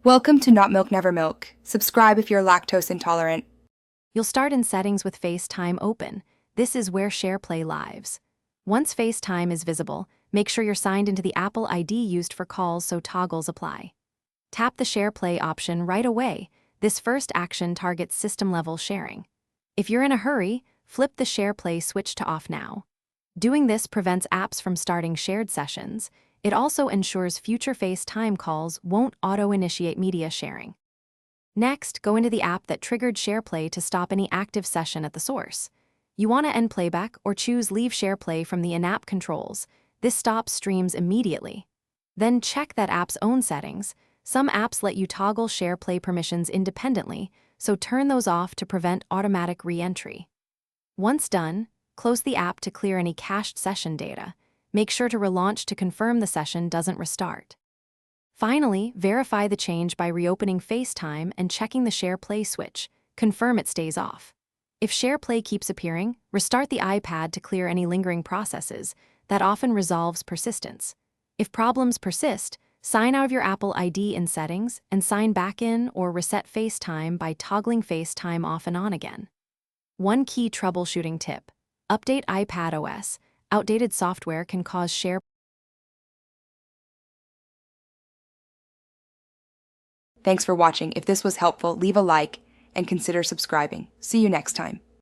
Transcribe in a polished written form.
Welcome to Not Milk Never Milk. Subscribe if you're lactose intolerant. You'll start in Settings with FaceTime open. This is where Shareplay lives. Once FaceTime is visible, make sure you're signed into the Apple ID used for calls so toggles apply. Tap the Shareplay option right away. This first action targets system-level sharing. If you're in a hurry, flip the Shareplay switch to Off Now. Doing this prevents apps from starting shared sessions. It also ensures future FaceTime calls won't auto-initiate media sharing. Next, go into the app that triggered Shareplay to stop any active session at the source. You want to end playback or choose Leave Shareplay from the in-app controls. This stops streams immediately. Then check that app's own settings. Some apps let you toggle Shareplay permissions independently, so turn those off to prevent automatic re-entry. Once done, close the app to clear any cached session data. Make sure to relaunch to confirm the session doesn't restart. Finally, verify the change by reopening FaceTime and checking the Shareplay switch. Confirm it stays off. If Shareplay keeps appearing, restart the iPad to clear any lingering processes. That often resolves persistence. If problems persist, sign out of your Apple ID in Settings and sign back in or reset FaceTime by toggling FaceTime off and on again. One key troubleshooting tip: update iPadOS. Outdated software can cause Share. Thanks for watching. If this was helpful, leave a like and consider subscribing. See you next time.